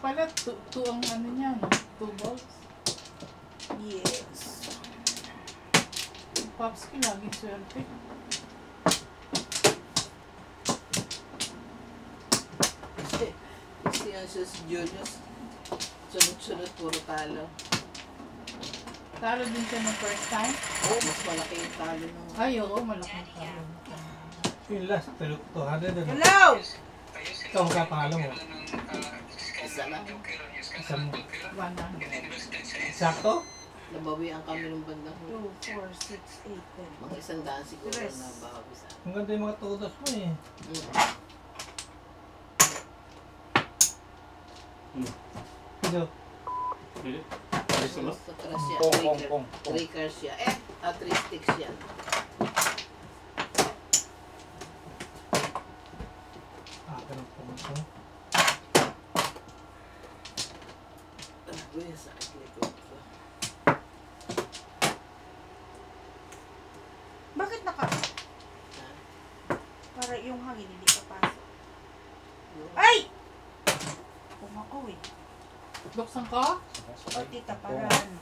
pala, 2 ang ano niya, no? 2 balls. Yes. Pops ko laging swerte. Si Ansius Julius, sunod-sunod puro talo. Talo din siya ng first time? Oo, mas malaki yung talo nung... Ay, oo, malaking talo. Yung last, 200 na. Hello! Ikaw magkapalo mo. Isa lang. Isang 100. sakto? Nabawian kami ng bandang 2, 4, 6, 8, 10. mga 100 siguro Tres. na bawi sa Ang ganda yung mga tutos mo eh. Ito. Sa crush siya. Pong. 3 cards siya. 3 sticks siya. Ganun po. Uy, sakit likod ko. Bakit para yung hangin hindi papasok? Ay! Pumako eh. Buksan ka? O tita, para ano?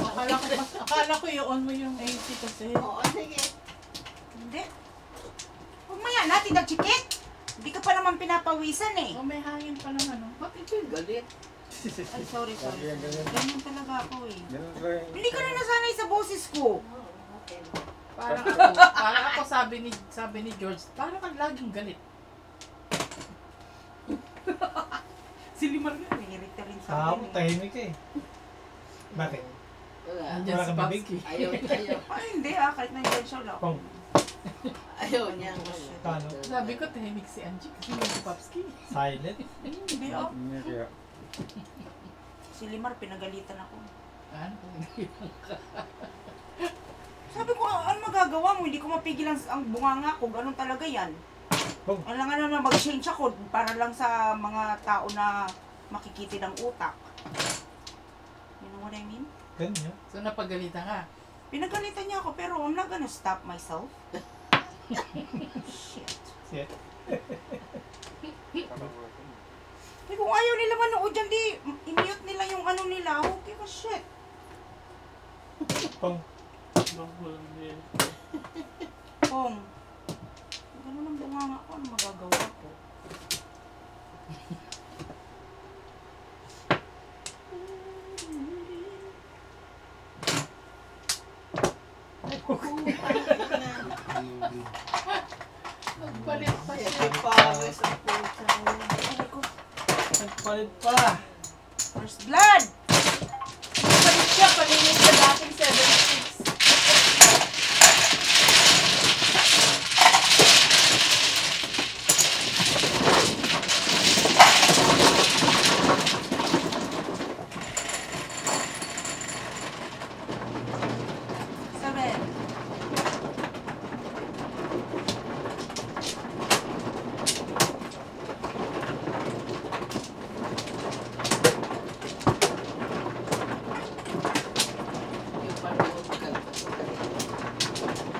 Akala ko i-on mo yung AC kasi. Oo, sige. Hindi. Mamaya natin nagchikit. Hindi ka pa naman pinapawisan eh. Oh, may hangin pa naman, no? Bakit yung galit? Ay, sorry. Ganyan talaga ako eh. Ganun lang. Hindi ka na nasanay sa boses ko. Parang ako sabi ni George, parang kang laging galit. Si Limar nga. Pinirita rin sa Tao, akin eh. tahimik eh. Bakit? Wala. Nandiyan Wala si kang Popsky. bibig? Ayaw. Ay, hindi ah. Kahit nandiyan siya lang. Pong. Ayaw niya. Paano? Sabi ko, tahimik si Angie kasi may si Popsky. Silent? Hindi ah. Si Limar, pinagalitan ako. Ano? Sabi ko, ano magagawa mo? Hindi ko mapigil ang bunganga ko. Ganun talaga yan. Oh. Alam na mag-change ako para lang sa mga tao na makikiti ng utak. You know what I mean? Ganyan. So, napagalitan ka? Pinagalitan niya ako pero I'm not gonna stop myself. Shit. Shit. Eh, kung ayaw nila manood dyan, di i-mute nila yung ano nila. Okay ka, shit. Pong. Kung ganun ang bunganga ko, ano magagawa ko? Nagpalit pa siya. Pawis ang pusa. Sabi ko, Nagpalit pa. first blood! Nagpalit siya, paninig sa dating 7-6.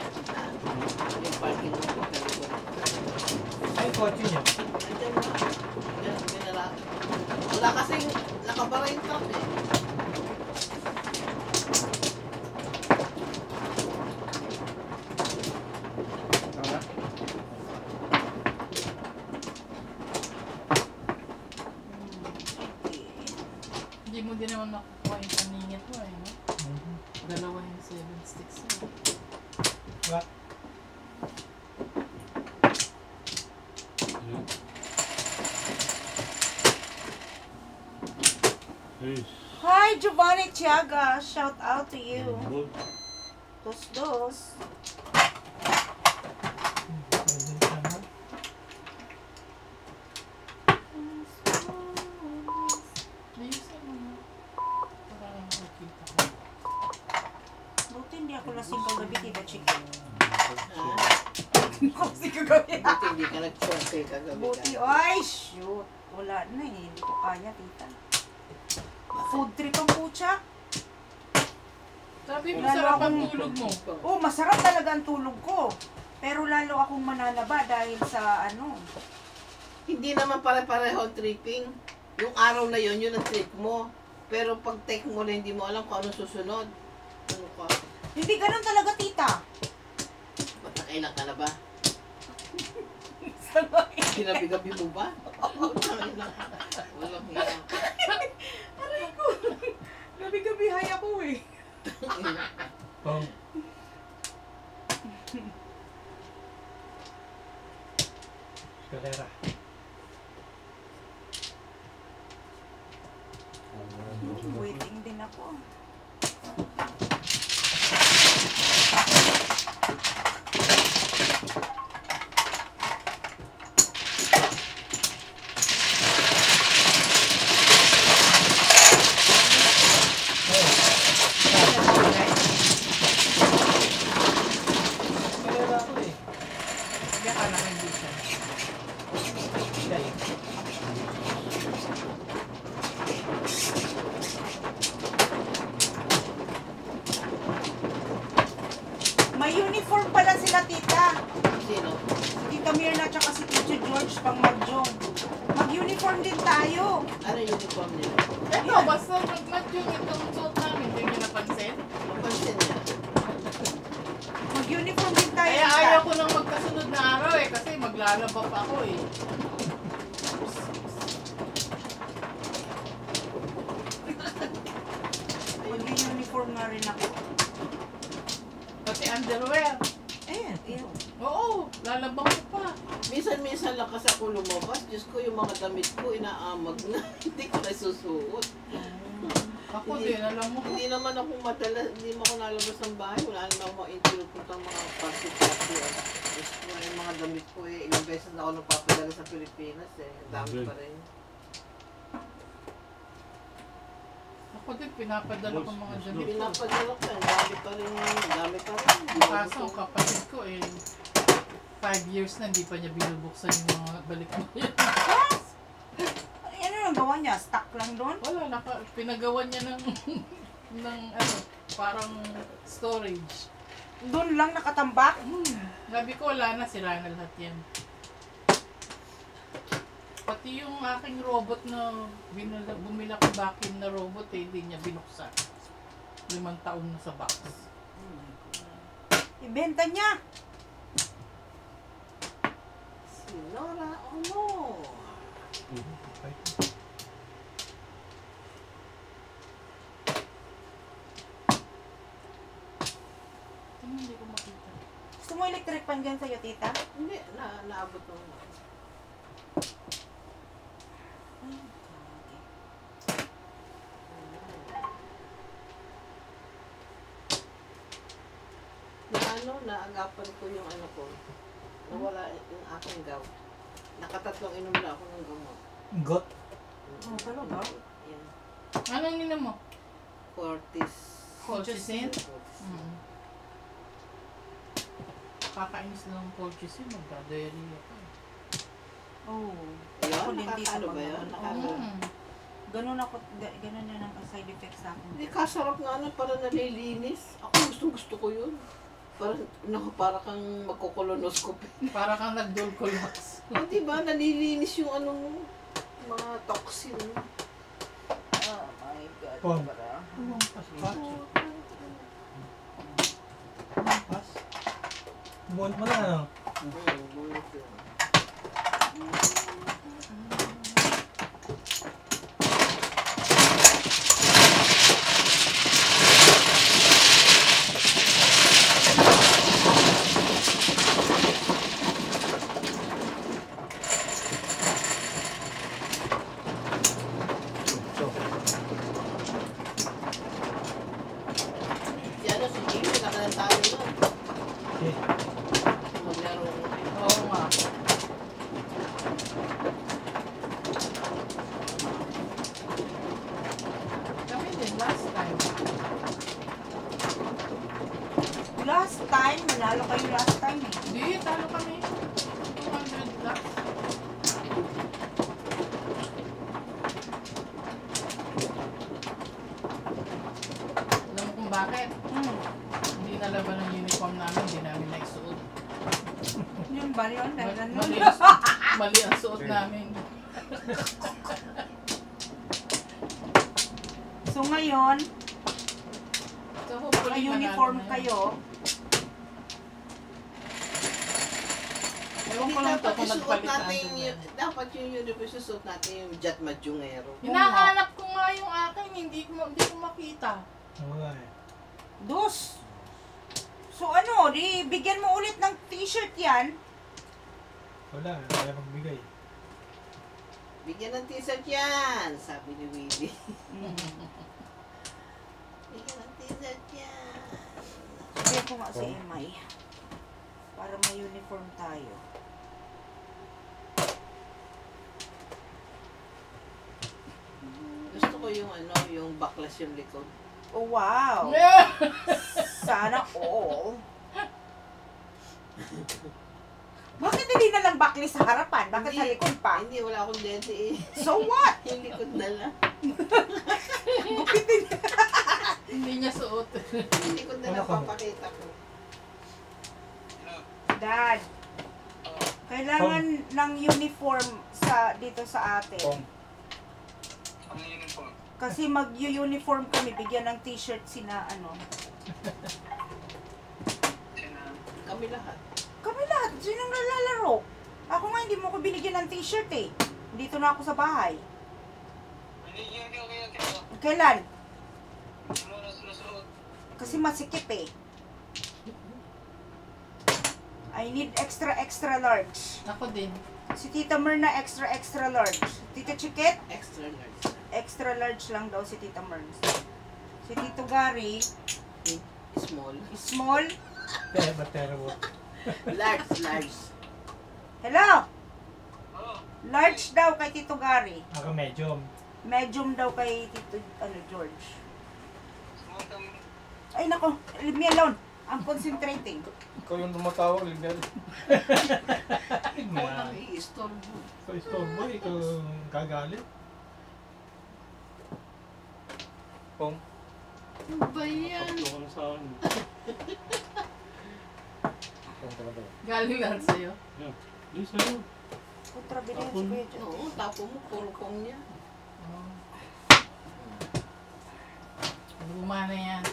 Yung parking mo yung parking mo Ay, kotse niya. Nandiyan mo. Yan, pinarata. Wala kasing nakabara yung truck eh. Hindi mo din naman nakukuha yung paningit mo eh, no? Dalawa yung 7 sticks mo. What? Hi, Giovanni Tiaga. Shout out to you. Dos. Ayusin mo na. Para makikita ko. Buti hindi ako lasing kagabi, tita chicken. Ha? Kasi kagabi. Buti hindi ka nag-short eh kagabi Buti, ka. ay, shoot. Wala na eh. Hindi ko kaya, tita. Food trip ang pucha. Sabi mo, Lalo sarap ang akong- tulog mo. Oh, masarap talaga ang tulog ko. Pero lalo akong mananaba dahil sa ano. Hindi naman pare-pareho tripping. Yung araw na yun ang trick mo. Pero pag take mo na hindi mo alam kung anong susunod. Ano ka? Hindi ganun talaga, tita. Ba't nakailan ka na ba? Ginabi-gabi mo ba? Walang hiya. Aray ko. Gabi-gabi hay ako eh. Pong. Escalera. Waiting din ako. Escalera ako eh. Kaya ka lang hindi siya. Siya eh. May uniform pala sila, tita. Sino? Si Tita Mirna at si Tito George pang magjong. Mag-uniform din tayo. Ano yung uniform nila? Eto, basta nag-match yung itong suot namin. Hindi niyo napansin? Napansin niya. Mag-uniform din tayo. Kaya tita. ayaw ko nang magkasunod na araw eh. Kasi maglalaba pa ako eh. Mag-uniform nga rin ako. Pati underwear. Eh, ew. Oo, lalabang ko pa. Minsan-minsan lang kasi ako lumabas. Diyos ko, yung mga damit ko inaamag na. Hindi ko na susuot. Ako Hindi. din, alam mo. Hindi naman ako hindi mo ako nalabas ng bahay. Wala naman ako mga mga party-party. Diyos ko, yung mga damit ko eh. Ilang beses na ako nagpapadala sa Pilipinas eh. Ang dami pa rin. Ako din, pinapadala ko mga damit ko. Pinapadala ko, ang dami pa rin. Ang dami pa rin. Kaso ang kapatid ko eh, 5 years na hindi pa niya binubuksan yung mga balik mo yan. Ano yung gawa niya? Stuck lang doon? Wala, pinagawa niya ng, ng ano, parang storage. Doon lang nakatambak? Sabi ko, wala na, sila na lahat yan. Pati yung aking robot na bumila ko vacuum na robot eh, hindi niya binuksan. 5 taon na sa box. Ibenta niya. Sinora, ano? Hindi ko makita. Gusto mo electric pan dyan sa'yo, tita? Hindi, naabot mo na. Naagapan ko yung ano ko. Nawala yung aking gout. Nakatatlong inom na ako ng gamot. Got? Oh, talaga? Yan. Anong ina mo? Fortis. Colchicine? Fortis. Kakainis lang ng colchicine, magdadiarrhea ako. Oh. Ayun, Ako din dito nakakano pag ba yun? ganun. Ganun ako, ganun yun ang side effects sa akin. Hindi, kasarap nga na, para nalilinis. Ako gusto ko yun. Para kang magkukolonoscopy. Para kang nag-dulcolax. O, diba? Nalilinis yung ano mo. Mga toxin. Oh my God. Pong. Para. Pas. Pas. Buwan mo na, ano? Bulit yun. Yan o, si Jimmy, nakalantayo nun. Okay. Maglaro. Oo nga. Kami din, last time. Last time, manalo kayo last time eh. Hindi, talo kami. 200 plus. Alam mo kung bakit? Hindi nalaban ng uniform namin, hindi namin naisuot. Yun ba yun? Dahil Mali, ganun. mali ang suot namin. ngayon, So hopefully uniform manalo na yun. kayo. Ewan Hindi ko lang to dapat kung isuot nagpalit sa natin Andrew yung, na. dapat yung uniform susuot natin yung Jet Majungero. Hinahanap ko nga yung akin, hindi ko makita. Oo nga eh. Dos. So ano, di bigyan mo ulit ng t-shirt yan. Wala, kaya magbigay. Bigyan ng t-shirt yan, sabi ni Willie. Bigyan ng t-shirt yan. Sabihan ko nga si Emay. Para may uniform tayo. Gusto ko yung ano, yung baklas yung likod. Oh, wow. Sana all. Bakit hindi na lang bakli sa harapan? Bakit sa likod pa? Hindi, wala akong dente eh. So what? Yung likod na lang. Gupitin. Hindi niya suot. Yung likod na lang papakita ko. Dad, kailangan ng uniform sa dito sa atin. Ano yung uniform? Kasi mag-uniform kami, bigyan ng t-shirt sina ano. Kami lahat. Kami lahat, sinong nalalaro? Ako nga hindi mo ko binigyan ng t-shirt eh. Dito na ako sa bahay. Hindi, okay. Kailan? Hindi mo nasuot. Kasi masikip eh. I need extra large. Ako din. Si Tita Myrna extra large. Tita Chiquet, Extra large. extra large lang daw si Tita Myrna. Si Tito Gary, Small. small. Terrible. Large. Hello! Oo. Large daw kay Tito Gary. Ako medium. Medium daw kay Tito George. Small kami. Ay nako, leave me alone. I'm concentrating. Ikaw yung tumatawag, Lindel. Ako nang i-istorbo. Ikaw istorbo, ikaw gagalit. Pong. Ano ba yan? Patulungan sa akin. Pong talaga. Galing lang sa'yo. Di sa'yo. Kontra bilhin si Kuya George. Oo, tapo mo, puro kong niya. Oh. Luma na yan.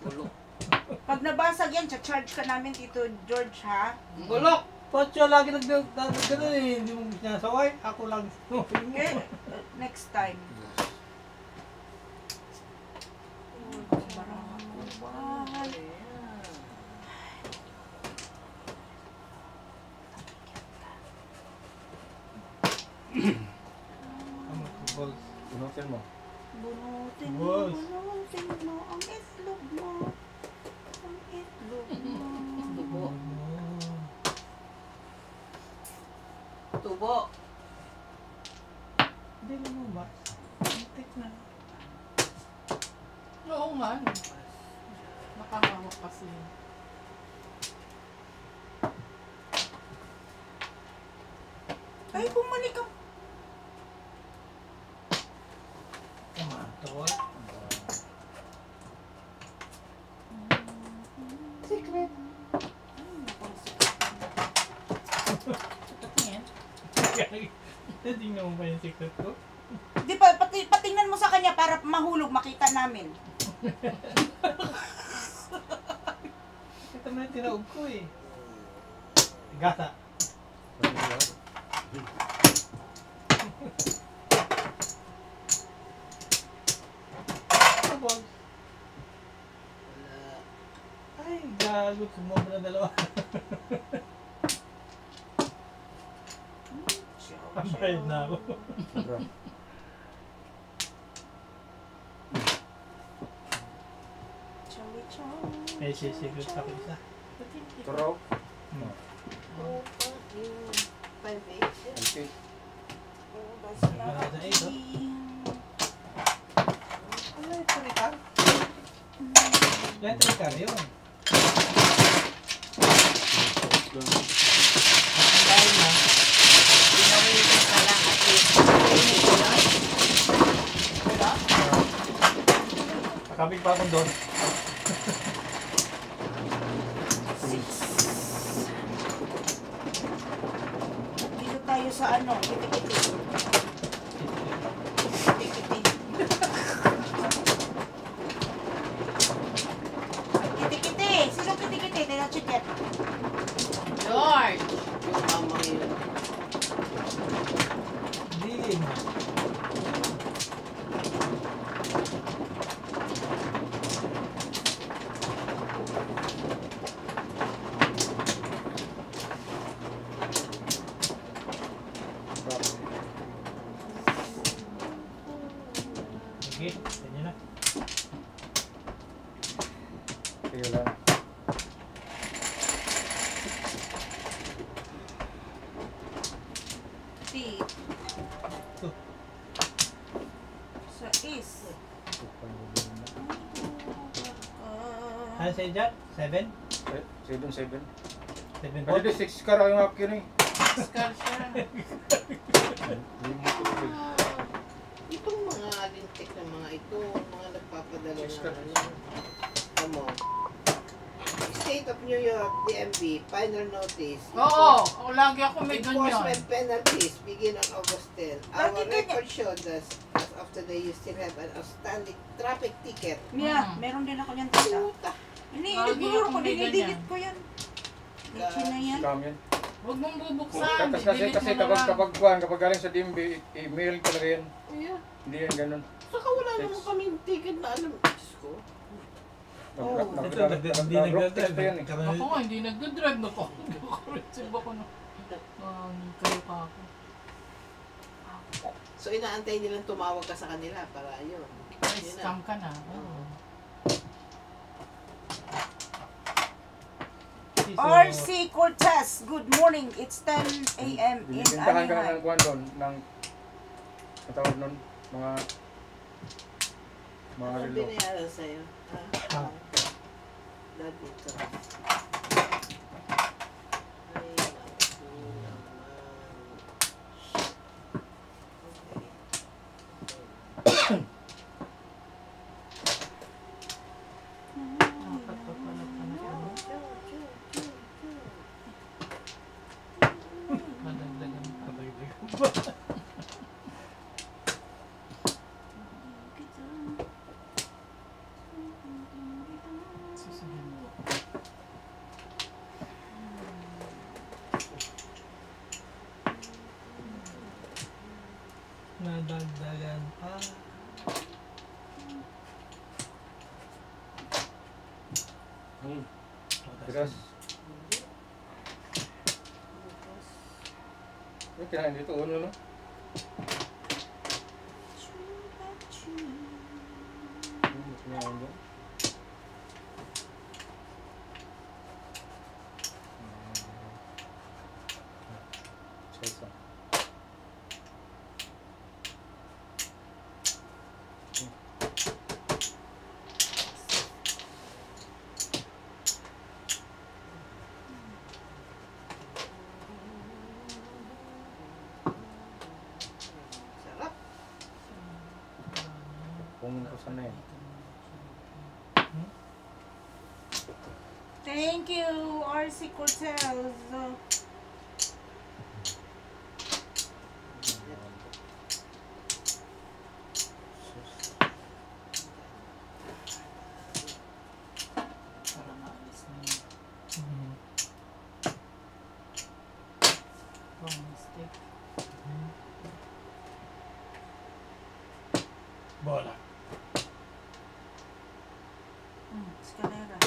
Bulok. Pag nabasag yan, charge ka namin Tito George ha. Bulok! Ba't siya lagi nagdagdagan eh? Hindi mo sinasaway? Ako lang. Okay, next time. Ano, balls. Bunutin mo. Bunutin Boss. mo ang itlog mo. Ang itlog mo. Tubo. Ano? Tubo. Hindi naman ba? Antik na. Oo nga. no. Nakahawak kasi. Ay, bumalik ka. Tomato. Secret. Patingin. Hindi naman ba yung secret ko? Di ba, patingnan mo sa kanya para mahulog, makita namin. Ito na yung tinaog ko eh. Gata. Ano balls? Wala. Ay, gago. Sumobra na dalawa. Pambayad na ako. Sobra. Chowi chow. May secret sa akin isa. Turo. Opa, yung 5-8. Okay. Oh, that's Nasa lucky. 8, Ano yung trikar? Yan trikar yun. Dahil na. Pinawitin ka lang at least. Nakabig pa akong doon. Dito tayo sa ano, kiti-kiti. Kiti-kiti. Sige, ganyan na. Sige lang. T. Ito. Sa is. Ano sa'yo dyan? 7? 7-7. 7 Kasi di 6 ka raw yung akin eh. Scar siya. Hindi mo tubig. Itong mga lintik na mga ito, mga nagpapadala ng Scar. Tamo. State of New York, DMV, final notice. Oo, lagi ako may ganyan. Enforcement penalties begin on August 10. Our Lagi ganyan. record showed us as of today you still have an outstanding traffic ticket. Mia, meron din ako yan tita. Puta. Siguro ko, Lagi ako may dinidikit ko yan. Leche na yan. Scam yan. Huwag mong bubuksan. Kasi Delete mo na lang. kapag galing sa DMV, email talaga yan. Yeah. Hindi yan ganun. Saka wala naman kaming ticket na alam. Diyos ko. Oh. Ito, hindi nagdadrive. pa yan eh. Ako nga, hindi nagdadrive na po. Nakareceive ako na. Kayo pa ako. So inaantay nilang tumawag ka sa kanila para yun. Ay, Yun na. scam ka na. Oo. RC Cortez, good morning. It's 10 a.m. in Binibintahan ka na Anaheim. ng kuhan doon, ng katawag nun, mga Ano relo. binayaran sa'yo? Ah. Dad dito. Ay, naku naman. Okay. Madagdagan pa. Susunod mo. Nadagdagan pa. Bigas. May kinain dito, uno no? Kinain doon. Salsa. Sarap. Kung saan na yan. Thank you, RC Cortez. Para maalis na yun. Wrong mistake. Bola. Escalera.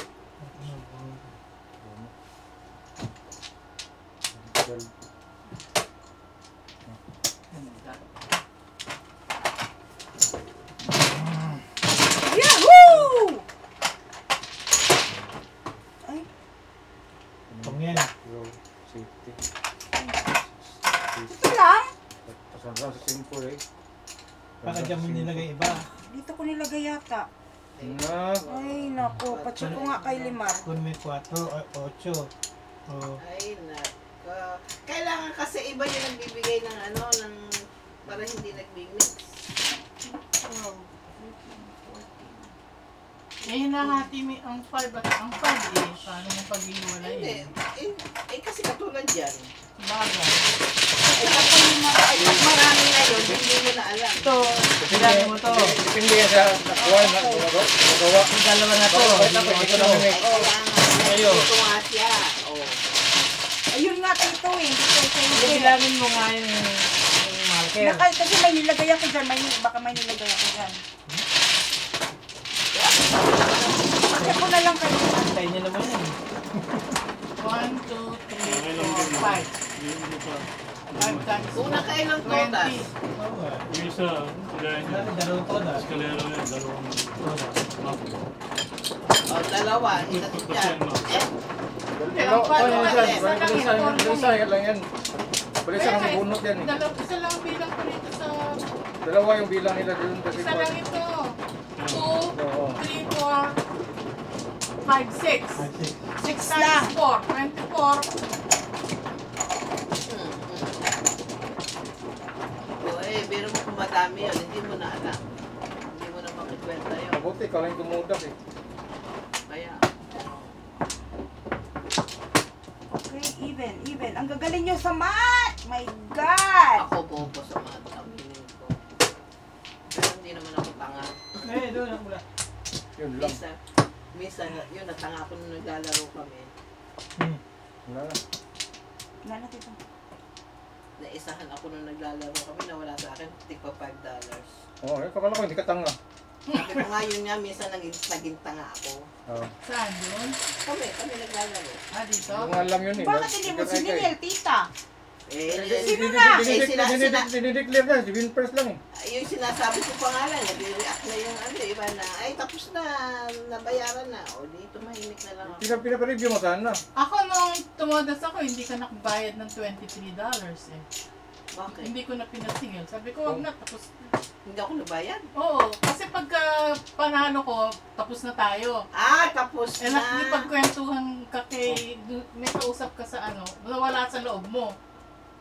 Ganda. Yahoo! Ay, Kung yan. Safety. ito lang. Pasan lang sa simple eh. Baka dyan mo nilagay iba. Dito ko nilagay yata. Na. Ay, naku. Pacheck ko nga kay Limar. Kung may 4 o 8. O, Ay, nako. Kailangan kasi iba yung nagbibigay ng ano, ng para hindi nagmi-mix. Eh, hinahati mo ang 5 at ang 5 eh. Paano mo pag-iwalay Hindi. eh? Kasi katulad yan. Bagay. Pag marami na yun, hindi mo na alam. Ito, bilangin mo to. Depende yan sa nakuha na gumagawa. Yung dalawa na to. Bakit ako hindi ko namin make? Ayun. Ito nga siya. Oh. Ayun nga ito eh. Dito ito Hindi, bilangin mo nga yung marker. Kasi may nilagay ako dyan. Baka may nilagay ako dyan. Pacheck ko na lang kayo. tayo niya naman yan. 1, 2, 3, 4, 5. 5 times Kung 4. nakailang 20. totas. Oo nga. Yung isa, sila Dati niya. dalawang toda. Eskalero yan, dalawang map. O, dalawa. Isa din yan. Eh, Dalawa, paano oh, ba? isa, isa lang yan. Bali isa lang bunot yan eh. Isa lang bilang ko rito sa... Dalawa yung bilang nila doon kasi Isa lang ito. 2, Oo. 3, 4, 5, 6. 6 6 lang. times 4, 24. O, biro mo kung madami yun. Hindi mo na alam. Hindi mo na makikwenta yun. Mabuti, ikaw lang tumudak eh. Kaya, Okay, even. Ang gagaling nyo sa math! My God! ako bobo sa mga aminin ko. Pero hindi naman ako tanga. Eh, doon ako mula. Yun lang. Minsan, yun, natanga ako nung naglalaro kami. Wala na. Wala na dito. Naisahan ako nung naglalaro kami, nawala sa akin, tigpa $5. Oo, kakala ko hindi ka tanga. Sabi ko nga yun nga, minsan naging tanga ako. Oo. Saan yun? Kami naglalaro. Dito? Hindi ko alam yun eh. Bakit hindi mo siningil, tita? Sino na? Dinideclare na, si Winpers lang eh. Yung sinasabi ko pangalan, nag-react na yung iba na, ay tapos na, nabayaran na. O di, tumahimik na lang ako. Pinapareview mo sana. Ako nung tumodas ako, hindi ka nakabayad ng $23 eh. Bakit? Hindi ko na pinasingil. Sabi ko, wag na, tapos na. Hindi ako nabayad? Oo, kasi pagka panalo ko, tapos na tayo. Tapos Eh, na. nakikipagkwentuhan ka kay, may kausap ka sa ano, nawala sa loob mo.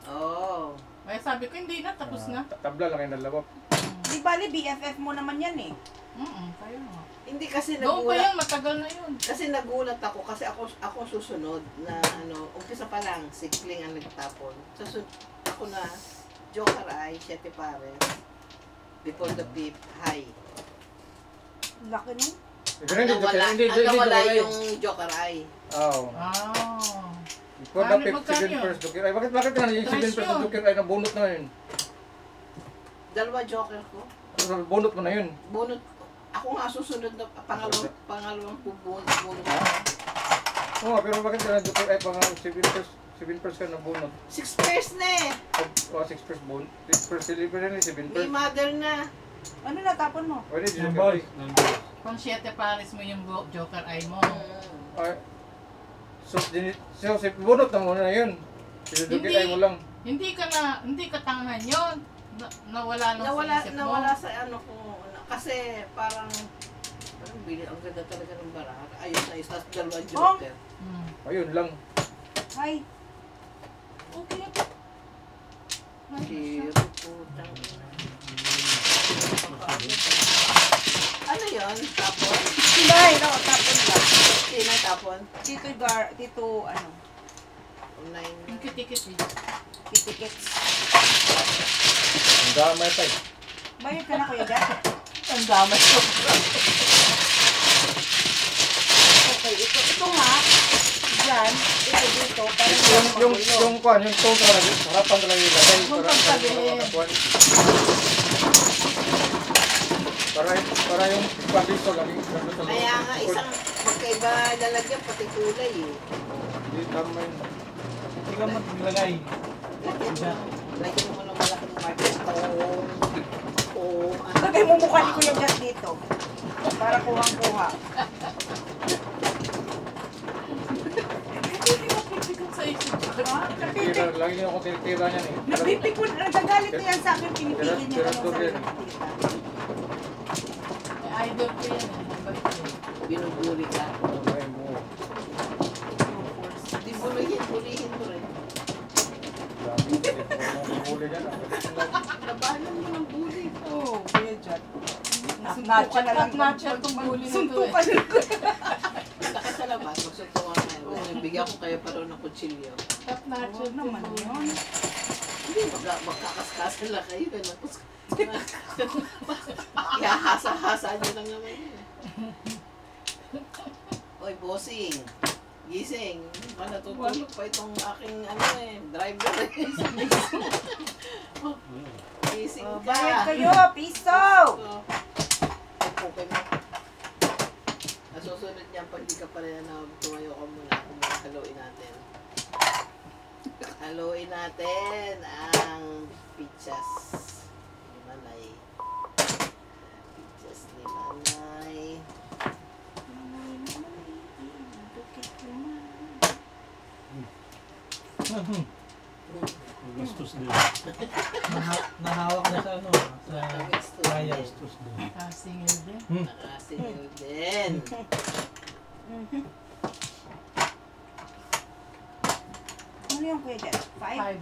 Oo. Kaya sabi ko, hindi na, tapos na. Tabla lang yung dalawa. Di bali, BFF mo naman yan eh. Kayo nga. Hindi kasi Doon pa nagulat. yan, matagal na yun. Kasi nagulat ako kasi ako susunod na umpisa pa lang si Kling ang nagtapon. Susunod ako na Joker Eye, 7 pares. Before the beep, high. Laki nun. Nawala yung Joker Eye. Oo. Ah. Ikaw Ano, na magkano 7 yun? first Joker. Ay, bakit ka na yung 7 Price first yun. Joker ay nabunot na yun? Dalawa Joker ko. Bunot mo na yun. Bunot. Ako nga susunod na pangalawang bunot. Oo, pero bakit ka na Joker ay pang 7 first ka nabunot? 6 pairs na eh. O, 6 first bunot. 6 first delivery na 7 May first. mother na. Ano natapon mo? Pwede Yung Joker boy. ay. Kung 7 pares mo yung Joker Eye mo. Ay. So, bunot na muna na yun. Joker ay mo lang. Hindi ka tangan yun. Nawala lang sa isip mo. Nawala sa ano ko. Kasi parang bili ang ganda talaga ng baraha. Ayos na isa dalawa Joker. Ayun lang. Hi. Okay. Zero, putang ina. Ano yun? Tapon? Hindi, no, tapon lang. Sino tapon? Tito, ano, Online. Yung kitikit eh. titikets. Ang damay tayo. Bayad ka na kuya dyan? Ang damay ko. Okay, ito nga. Dyan, ito dito, parang Yung kwan, yung tone talaga, harapan talaga yung lagay. Huwag kang sabihin. Para yung kwan dito lang. Kaya nga isang magkaiba lalagyan pati kulay eh. Hindi tama yun. Hindi ka maglagay. Lagyan mo ng malaking market. Oo. Lagay mo mukha ni kuya dyan dito. Para kuhang-kuha. Hindi mo pipikot sa isip ko. Tira, lagi niyo ako tinitira niyan eh. Nagpipikon, nagagalit na yan sa akin, pinipigil niya lang sa akin. Idol ko yan eh. Mabait yun. Binuburi ka. Ay, mo. Di bulihin mo rin. Dami ko yung huli niyan. Labanan mo ng bully. Oo, kuya dyan. Natcha na lang. Natcha itong bully na to eh. Suntukan na ko. Laki sa labas. Magsutuwa na yun. Bigyan ko kayo pa rin ng kutsilyo. Top notch Huwag naman yun. Hindi, magkakaskasan lang kayo. Ihahasa-hasa nyo lang naman yun. Oy, bossing. Gising. Natutulog pa itong aking driver. Gising ka. Bayad kayo, piso! Okay mo. Nasusunod niyan pag di ka pa rin tumayo ka muna. Haluin natin. Haluin natin. pizzas. Ni Manay. Pizzas ni Manay. Gastos din. Nahawak na sa ano, sa Gastos kaya din. gastos din. Kasingil din. Nakasingil din. Ano yung kuya dyan? 5? 5.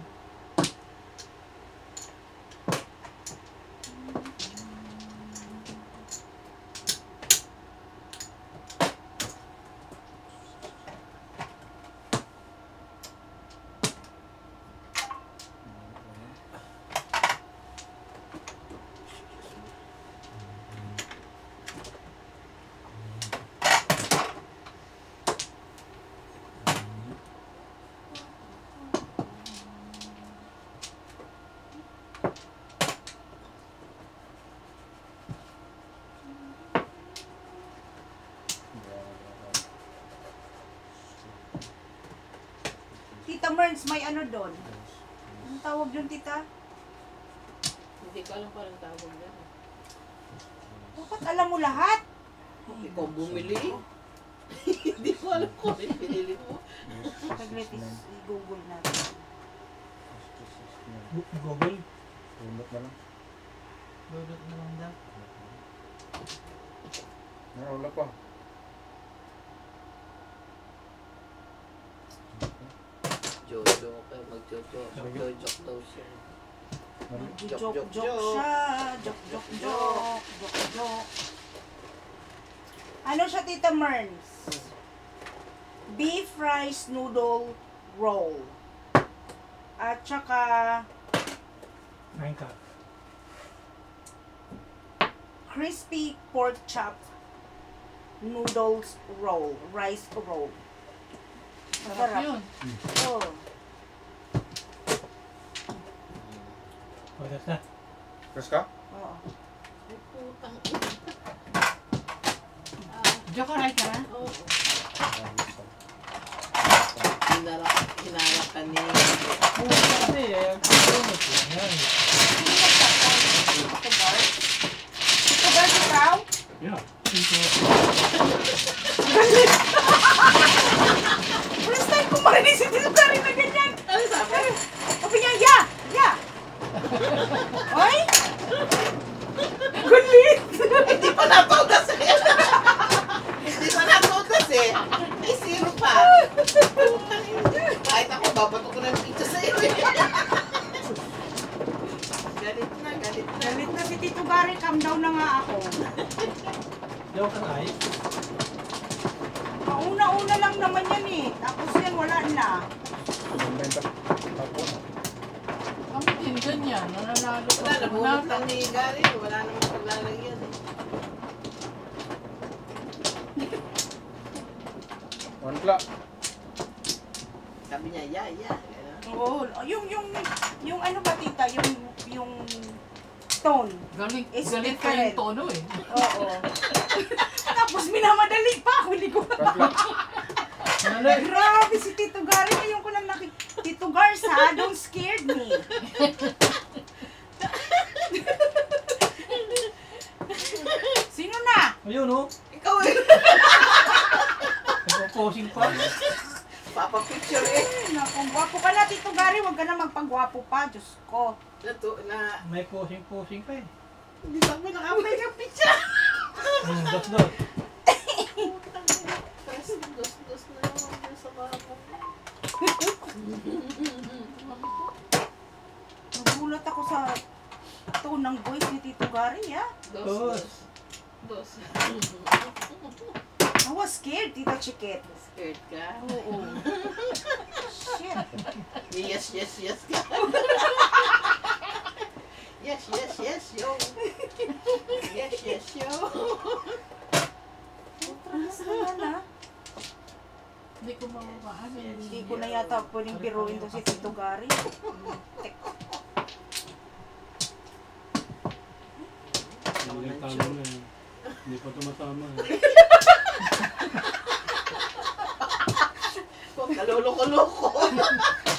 Tita Merns, may ano doon? Anong tawag doon, tita? Hindi ko alam parang tawag yan. Dapat alam mo lahat. Ikaw bumili? Hindi ko alam kung ano yung pinili mo. Saglit, i-google natin. Google. Bunot na lang. Dudot na lang daw. Wala pa. Jojo, kayo mag-jojo. Jojo daw siya. Joke siya. Joke. Ano siya, Tita Merns? Beef rice noodle roll. At saka Ngayon ka. crispy pork chop noodles roll. Rice roll. Sarap yun. Oh. Oras na. Kas ka? Oo. Ay, putang Jokaray ka na? Oo. Hinarap ka ni... Bukas na kasi, ang pagpunod ko. Yan. Sino nagtatay? Ito bar? Ito bar ikaw? Yeah. Ito. First time ko marinig si Tito Gary na ganyan. Ano sabi? Sabi niya, ya! Oy! Gulit! Hindi pa natutas eh. Hindi pa natutas eh. Ay, zero pa. Putang ina. Kahit ako, babato ko ng pizza sa iyo eh. Galit na. Galit na si Tito Gary, calm down na nga ako. Yaw ka na ay. Pauna-una lang naman yan eh. Tapos yan, wala na. Benta. Tapos. Kami din ganyan. Nananalo Wala, ka. nabunot lang ni Gary. Wala namang paglalagyan eh. One clock. Sabi niya, ya. Gano'n. Oo, yung ano ba tita, yung tone. Galing, Is galit ka different. yung tono eh. Oo. Tapos minamadali pa ako. Hindi ko Grabe si Tito Gary. Ngayon ko lang Tito Gars ha, don't scared me. Sino na? Ayun oh. Ikaw eh. Nagpo-posing pa. Papa-picture eh. Naku, gwapo ka na Tito Gary. Huwag ka na magpagwapo pa. Diyos ko. May posing-posing pa eh. Hindi pa mo nakapay ng picture. Dos. Dos na naman sa mama. Nagulat ako sa tone ng voice ni Tito Gary ha. Dos. I was scared, Tito Chiquet. Scared ka? Oo. Shit. Yes ka. Yes, yo. Yes, yo. Trans na yan ha. Hindi ko mamamaan. Hindi ko na yata pwedeng biruin to si Tito Gary. Hindi tama na eh. Hindi pa tumatama eh. Huwag kaluloko-loko.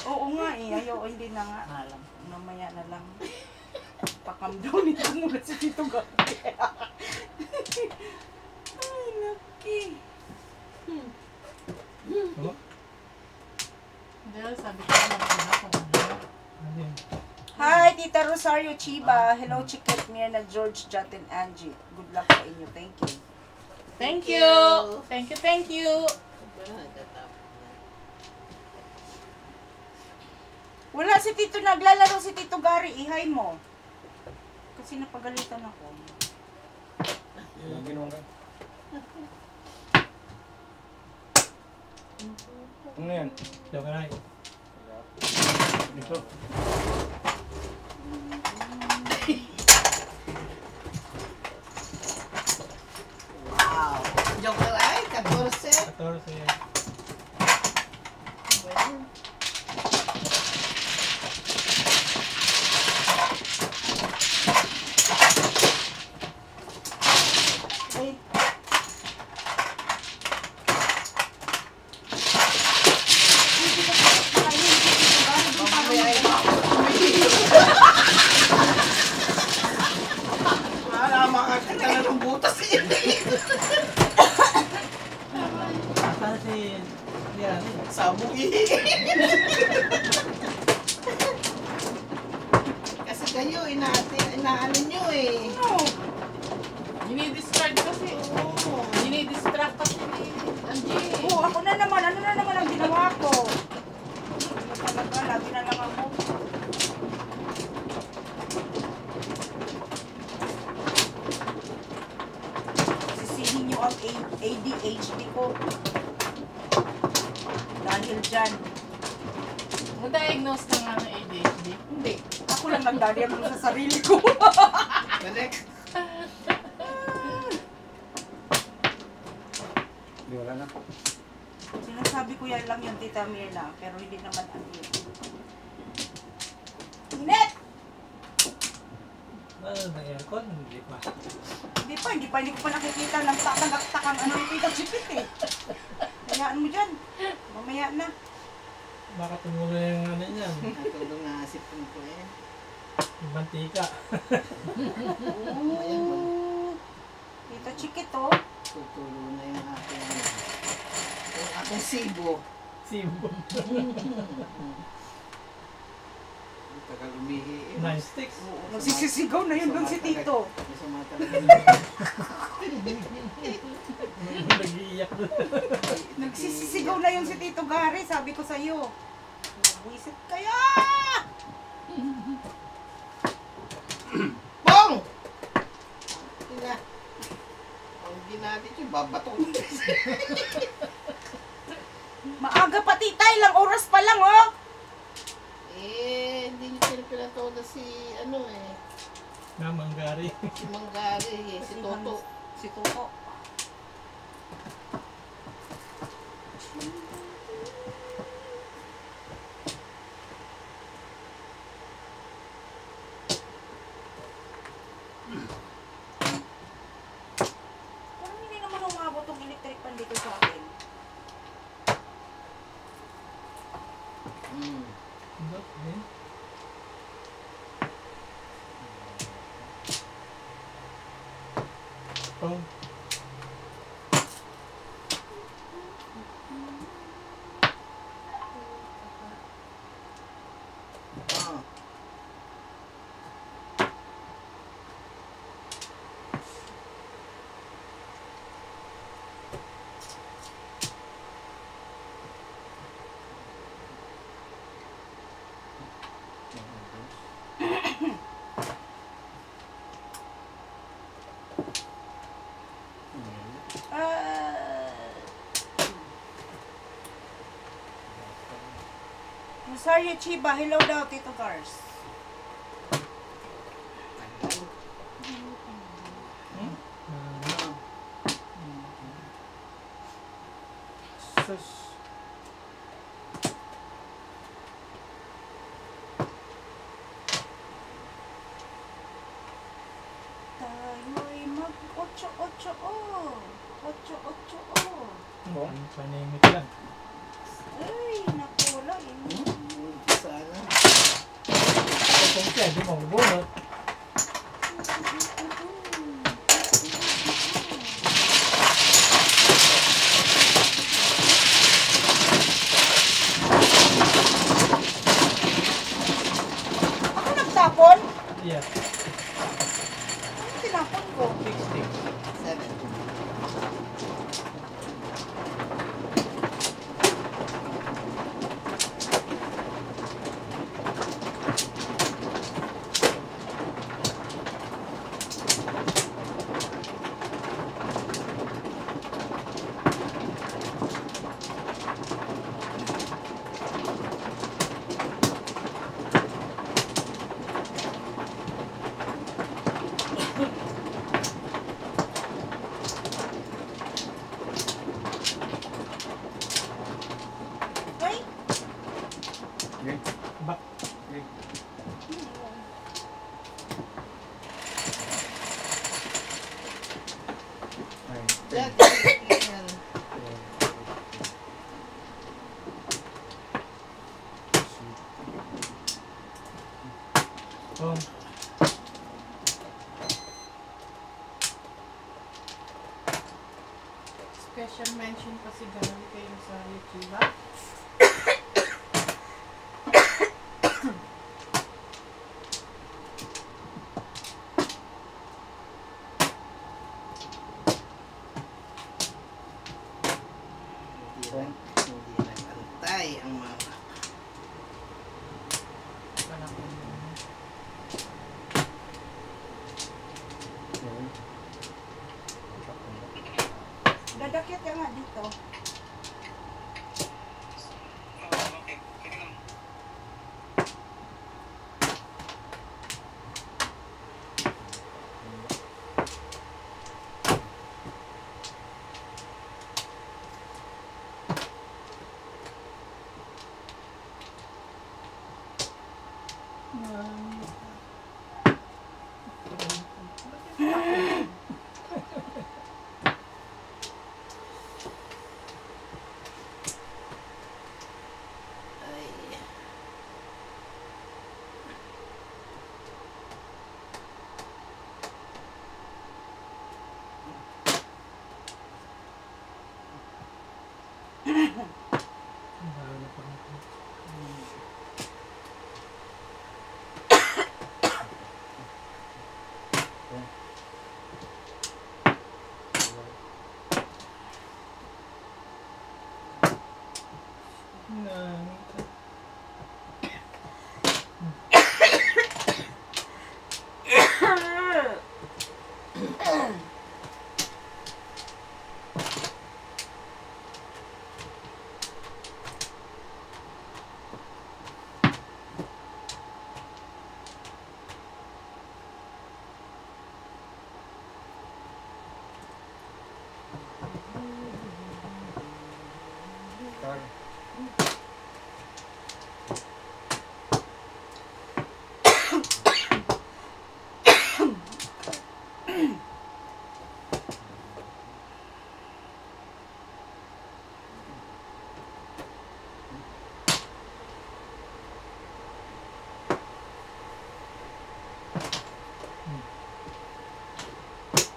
Oo nga eh. Ayaw, hindi na nga. Alam. Mamaya na lang. Pakam daw nito muna si Tito Gary. Ay, naki. Oh, Dahil sabi ko na kung ano. ano yun? Hi, Tita Rosario Chiba. Hello, Chiquet, Mirna, George, Jat, and Angie. Good luck sa inyo. Thank you. Thank you! Thank you, thank you! Wala si Tito, naglalaro si Tito Gary. Ihay mo. Kasi napagalitan ako. Yung ginawa ka. Ano yan? Joke na. Ito. Wow. Joker ay, 14. 14. Bueno. Ay, Mamaya ay wala, makakita na ng butas eh. Saan si... Yan. Sabog eh. Kasi kayo, inaano nyo eh. Dinidistract kasi. Oo. Dinidistract kasi ni Angie. oh, ako na naman. Ano na naman ang ginawa ko? Ano talaga, lagi na lang ako. Sisihin nyo ang ADHD ko. Dahil dyan. Na-diagnose na nga ng ADHD. Hindi. Ako lang nagdadiagnose sa sarili ko. Balik. Di wala na. Sinasabi ko yan lang yung Tita Mirna, pero hindi naman ang yun. Init! Ano na aircon? Hindi pa. Hindi ko pa nakikita ng tatagak-takang ano yung Tita Chipit eh. Hayaan mo dyan. Mamaya na. Baka tumulo yung ano niyan. Natulong na sipon ko eh. Yung mantika. Ayan mo. Tita Chikit oh. Tutulo na yung aking sibo. Simbo. Tagal umihi eh. 9 sticks. Nagsisisigaw na yun doon si Tito. Masama talaga. Nag-iiyak doon. Nagsisisigaw na yun si Tito Gary. Sabi ko sa'yo. Nagwisit kaya! Pong! Tina. Ang ginamit yung babato. Maaga pa tita, ilang oras pa lang oh. Eh, hindi niyo pinapilatoda si ano eh. Mamang Gary. Si Manggari eh. Si Toto. Si Toto. Parang hindi naman umabot tong electric pan dito sa akin. Okay. Oh. Ah. Rosario Chiba, hello daw, Tito Gars. Sus. Tayo'y mag-8-8 oh. 8-8 oh. Ang panimik lang. Ay, nakula eh. Sana. Kung siya, di mo mabunot. Diyan, yan. Oh, Special mention kasi gano'n kayo sa YouTube. Hindi nag-antay ang mama. Dadakit ka nga dito. Okay. Sige lang. Ay. lalo pa rin.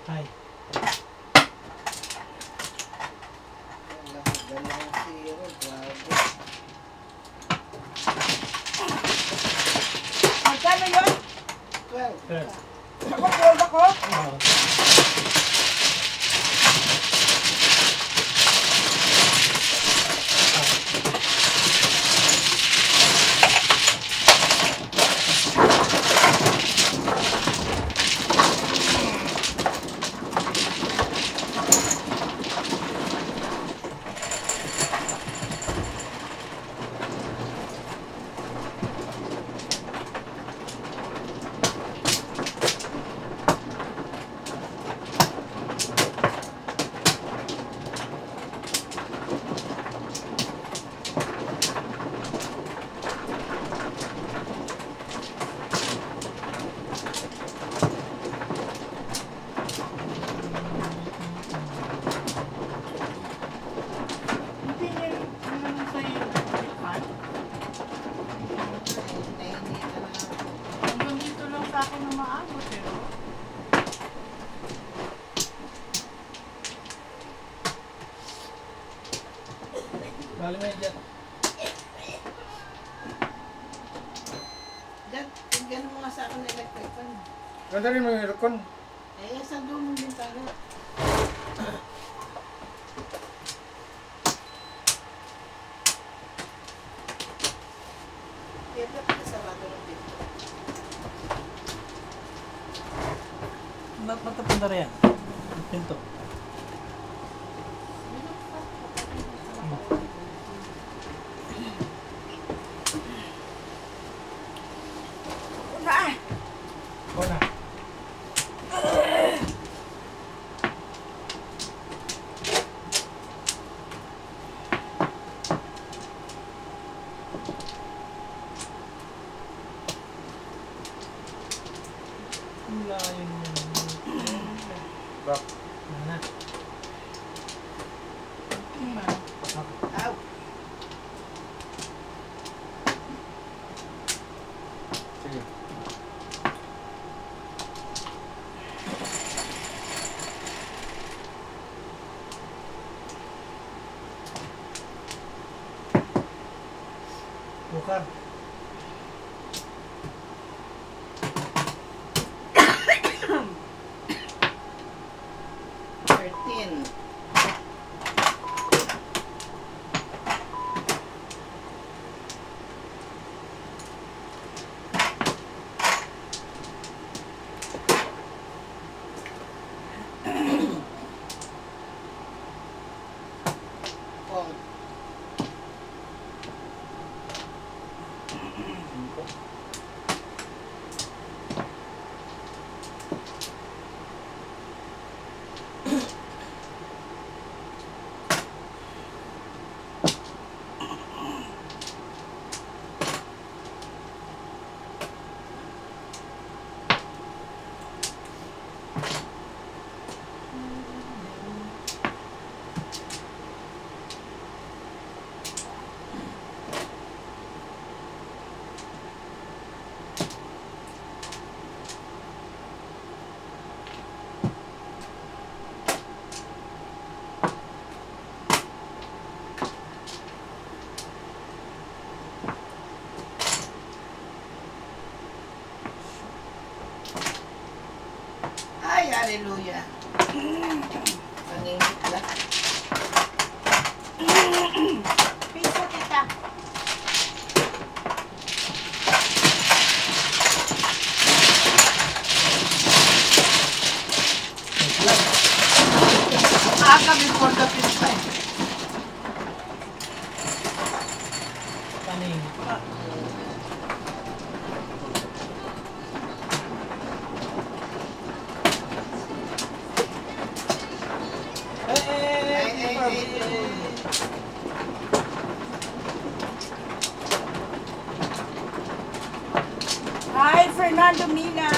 Hi. Dalawang zero, grabe. Magkano yun? 12. Sir. Ako, 12 ako. Hindi niya ano sa'yo. Nainita na ako. Hanggang dito lang sa akin na maabot pero Bali may dyan. Dad, tignan mo nga sa akin na electric fan. Ganda rin mo yung aircon. Eh, saan doon mo din tayo? Kaya dapat sarado ng pinto. Magkapunta rin yan. Pinto. Una ah. Wala. Wala yun. Bak. Wala na. man. Ow. Sige. Bukar. Thirteen. Pong. Ay, hallelujah. Naningit na. Piso, tita. Aga before the fifth time. Kaning. Hi, Fernando Mina.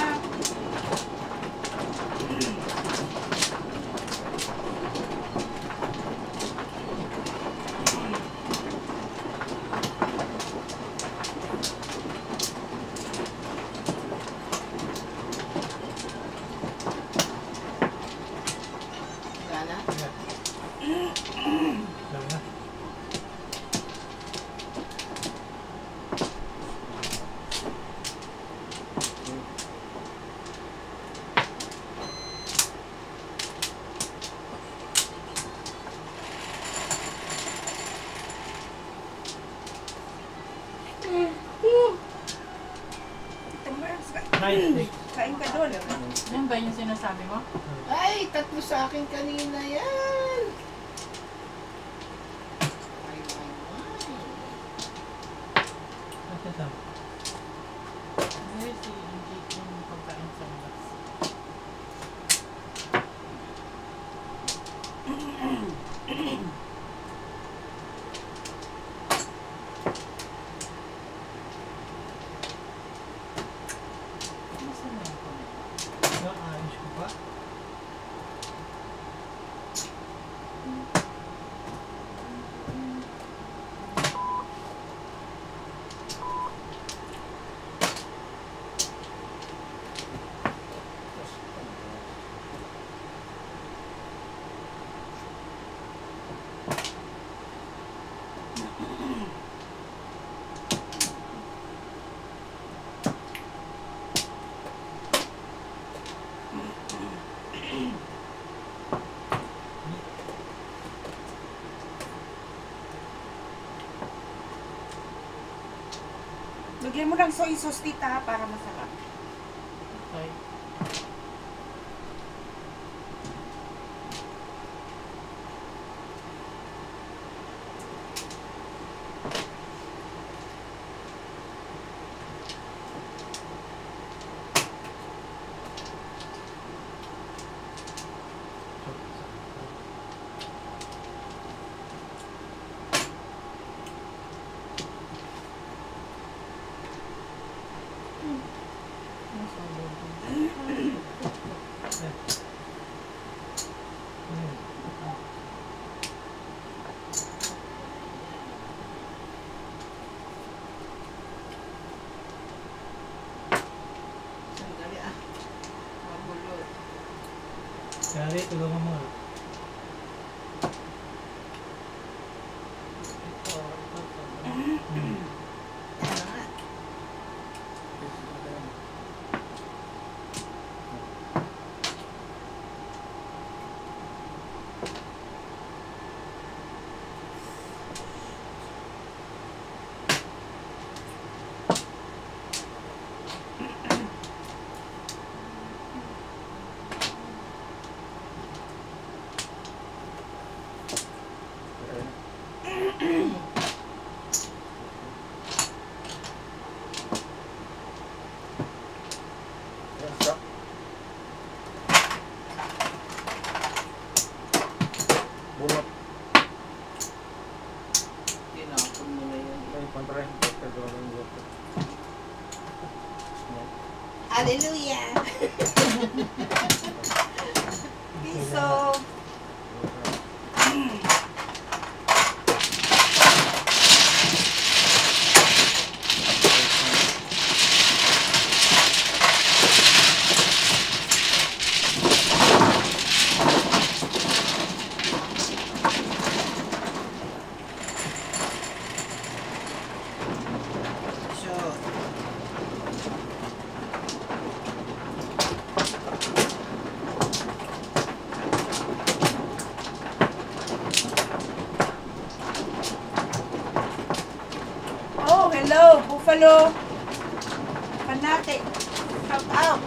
Sana. Lang na. Nice. Kain ka doon. Yan ba yung sinasabi mo? Ay, tatlo sa akin kanina yan. Ay, ay, ay. Where si Jake yung pagkain sa labas? Nasaan na yung pagkain? Naayos ko pa. Lagyan mo ng soy sauce, tita, ha, para masarap. Okay. nga. Ano nga? Bunot. Tinapon mo na yun. May pantry. Doctor doon ang doctor. Hallelujah! Piso. Sure. Oh, hello, Buffalo. Fanatic. Shout out.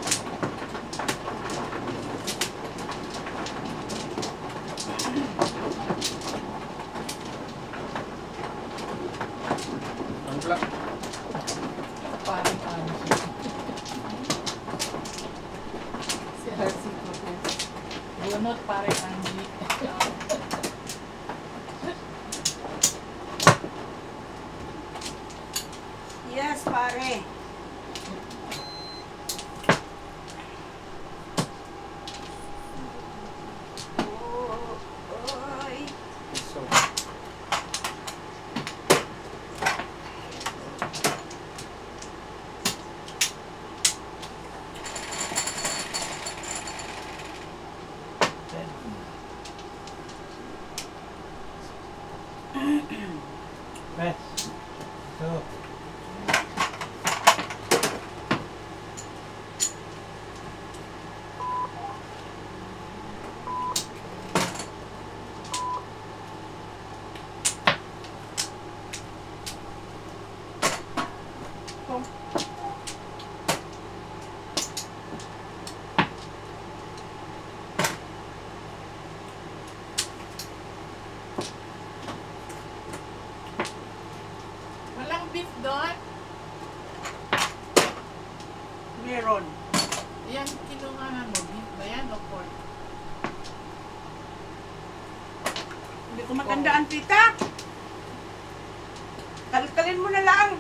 Ang black. Parang Angie. Si RC Cortez. Bunot parang Angie. Yes, pare. Oh, oy. So, Best. So, Walang beef doon. Meron. Yan, kinuha mo. Beef ba yan o pork? Hindi ko matandaan, tita. Kalkalin mo na lang.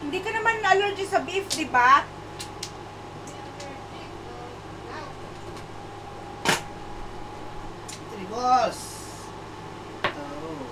Hindi ka naman allergy sa beef, di ba? Tribos! Oh.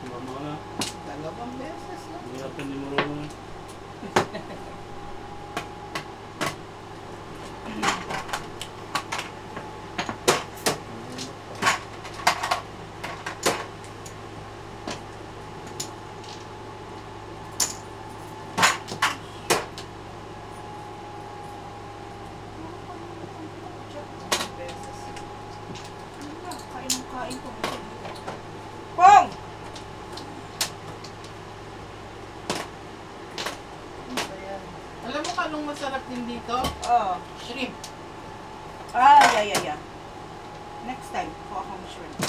Tumama ka na. Dalawang beses na. Hindi natin di marunong. Kain ko. Pong! Alam mo ka anong masarap din dito? Oh. Shrimp. Yeah. Next time, kuha akong shrimp.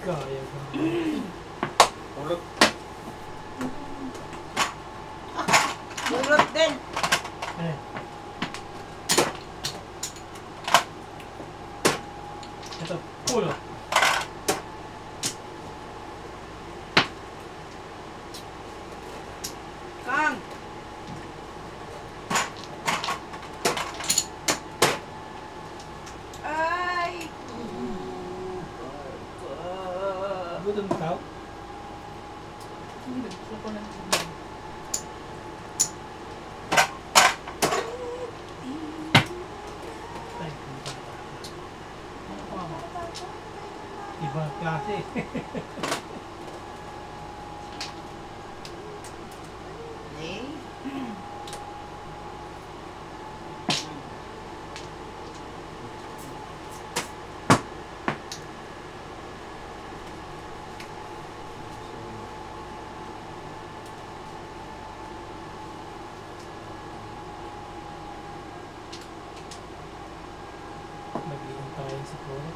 Kaya ba? Ulot. Lulot din. Eh. Ito, ulo. Kang! Ay! Gutom ka? Hindi, gusto ko lang. Ay, kung bata. Ano ko ako? Ibang klase. Eh? Mag-iwan tayo siguro.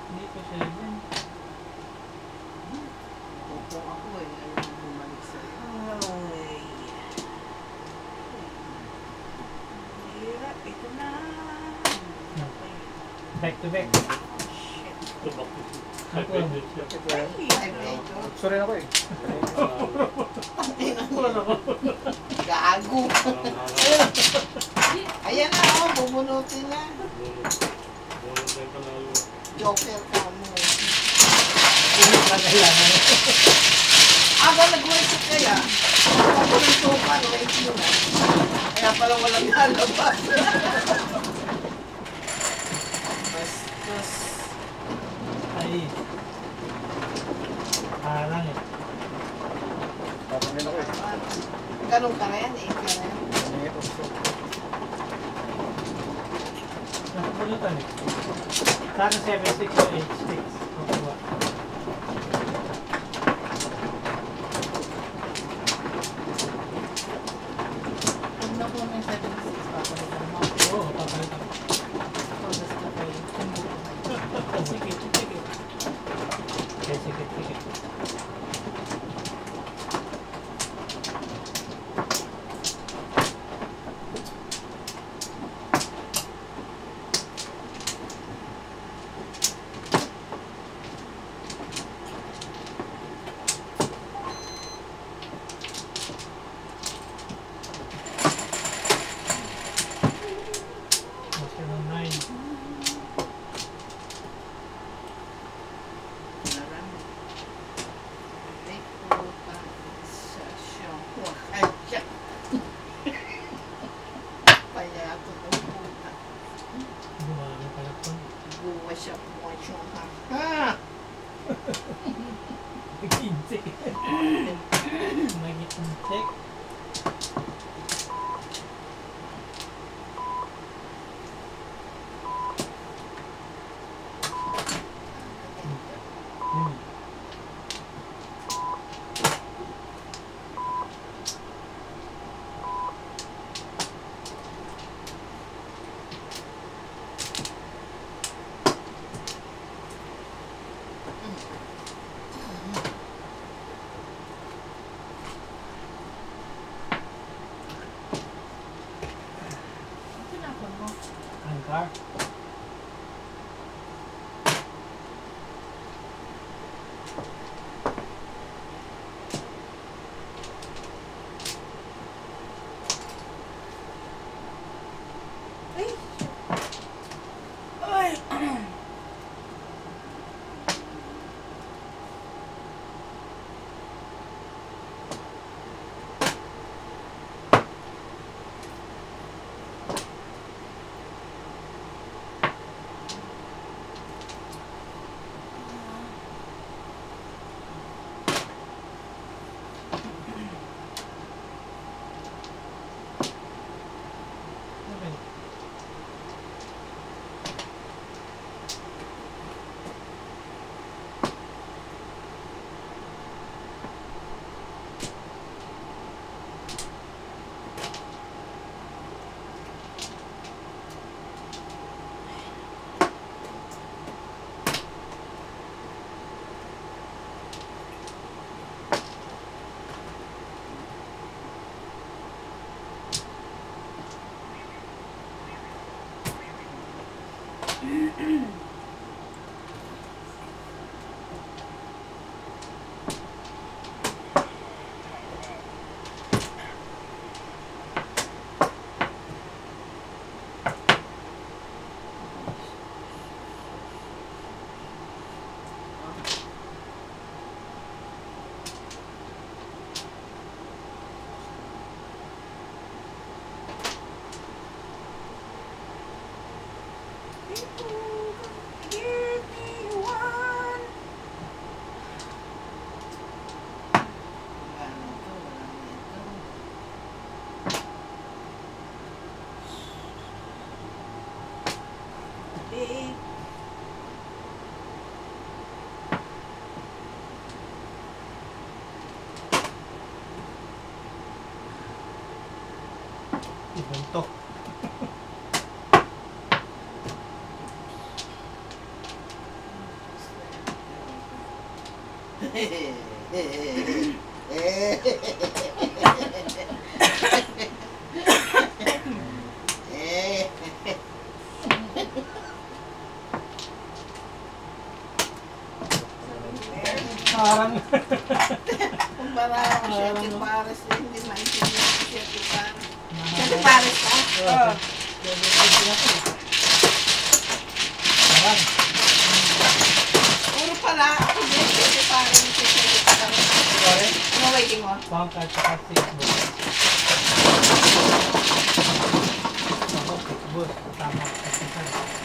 Hindi pa siya yun. Upo ako eh. Ayaw ko bumalik sa'yo. Ay. Hirap. Ito na. Back to back. Shit. Tubak. Hydrated siya. Ay, medyo. Sorry ako eh. Gago. Parang harap. Ayan na, oh. Bumunutin na. Bunod na yung panalo. Joker ka mo. Aga nag-worship kaya. Ako ng sopa, right mo na. Kaya pala walang nalabas. Bastos. Ay. Parang eh. Papamil ako eh. Ganun ka na yan, eh. Ka na yan. Hindi ito. Nakapulutan eh. Sana 7-6 o 8-6. Makuha. Pag nakuha mo yung 76, papalitan mo. Oo, papalitan. Tapos na kayo. Sige. Okay, sige. Masya ng 9. Ay, puta. Sa shampoo. Ay, siya. Payato ng puta. Gumano pala ito. Buwa siya po siya. Ha? 15. Magit ng check. Tinapon mo. Angkar. Ay! Give me one. Wala na ito, wala na ito. Eh, Ibang to. Parang Kumpara ako siya kay Pares, hindi maintindihan ko siya kay Pares. Siya kay Pares ka? ah, parang Puro pala, ako din siya kay Pares, siya kay Pares. pare, Ano waiting mo? bangka tsaka Facebook. Ako, Facebook. Tama. Exercise. wala.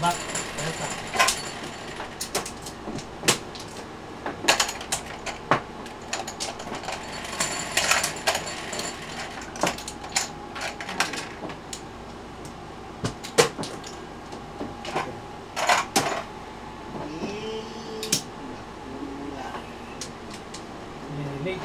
Back. Esa. Nililig.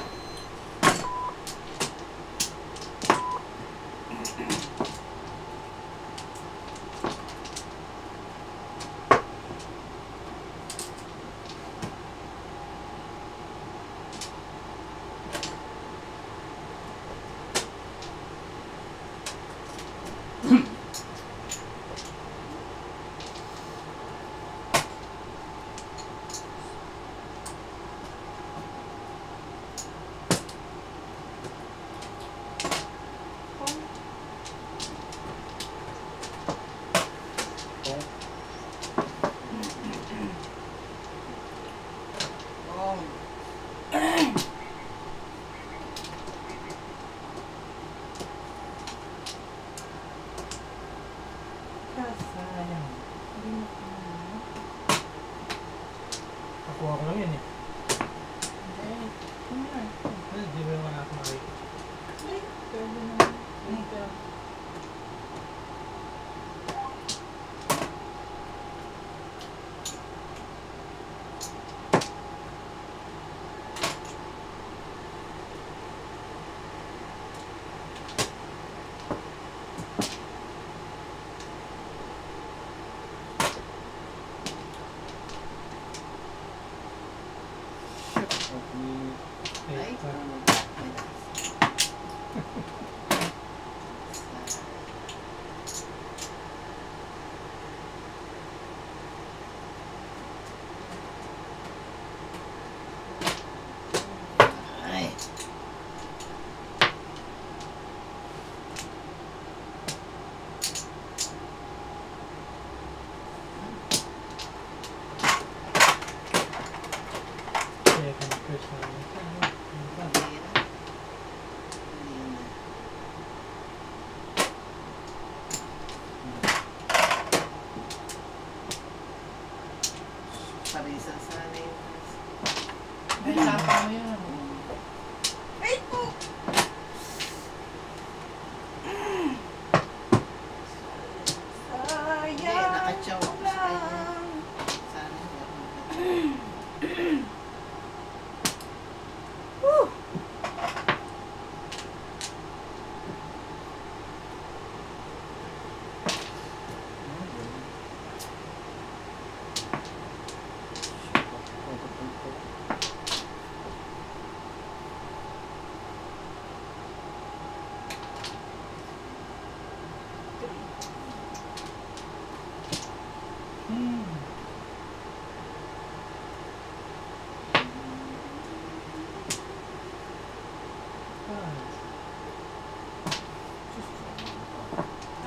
Sayang. Nakuha ko lang yun eh. Hindi mo naman ako makikita.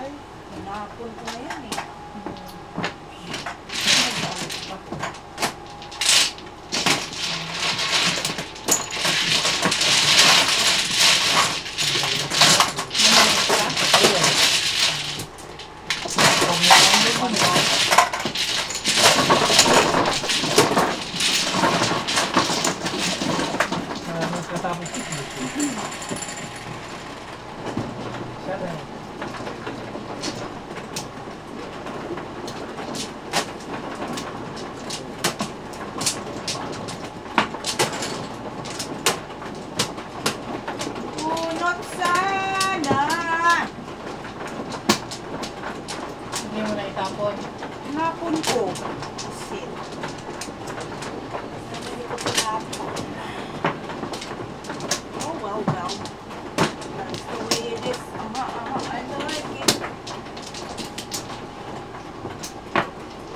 Ay, hinapon ko na yan eh. Katapos picnic. Siya rin. Bunot sana! Hindi mo na itapon. Hinapon ko. Shit. Hindi ko tinapon. Oh, well. That's the way it is. I like it.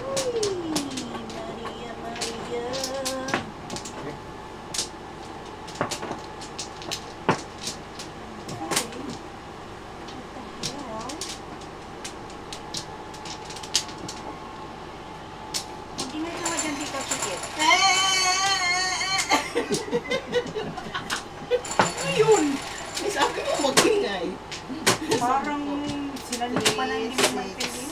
Uy, Maria. Mag-ingay ka dyan dito, Chikit. Ayun! May sabi mo mag-ingay. Parang sinalik pa na hindi mo maintindi.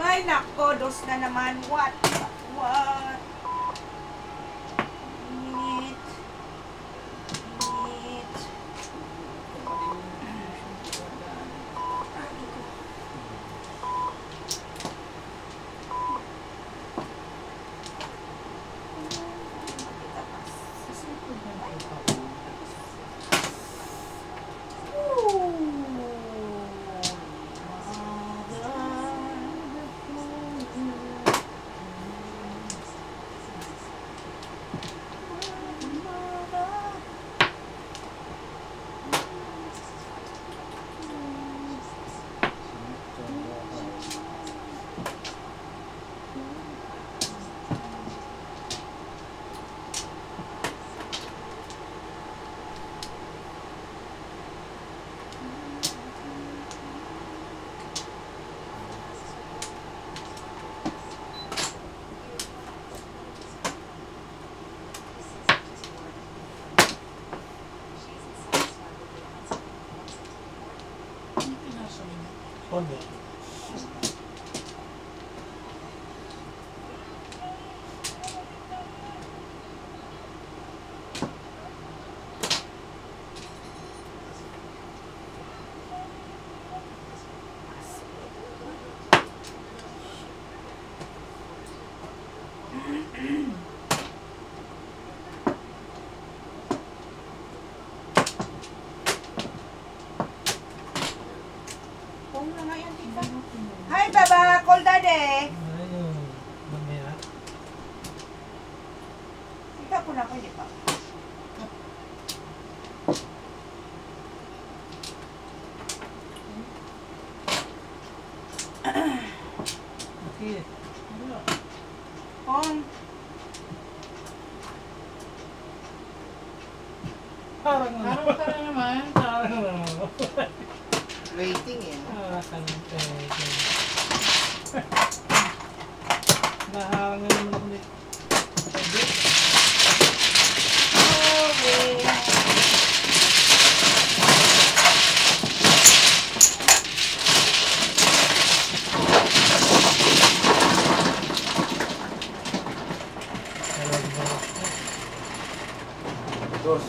Ay, nako, dos na naman. What? Init. Konti. Kung na nga yan, tita. Hi, Baba. Call daddy. Ayun. Mamaya. Tita po na ako, hindi pa. Bakit? Kung Parang Parang ka na naman. Waiting eh. Nahangan naman ako nito. okay. Dos.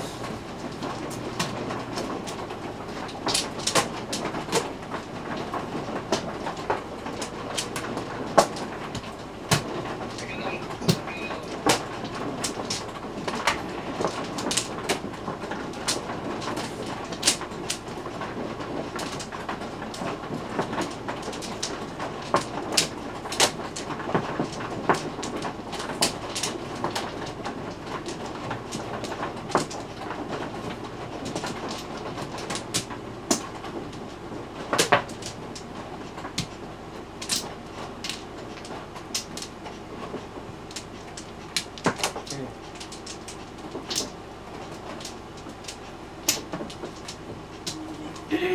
Seven.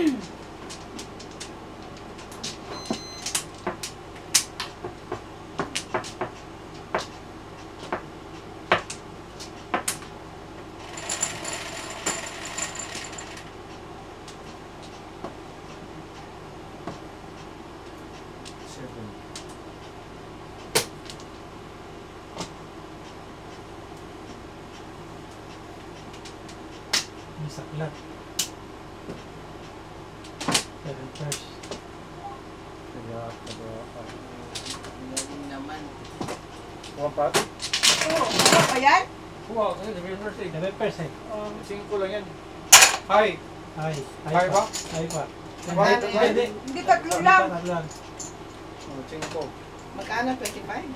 May saklat. 7 first. Kaya, Galing naman. One pa? Oo, ano ba yan? Wow, ano, sabihin first eh. 7 first eh. 5 lang yan. Hi! Ay. Ay ba? Ay pa. Bakit? Hindi. Hindi, tatlo lang. Tatlo lang. 5. Magkano? 25?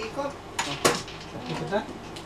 Ikot. Ikot na?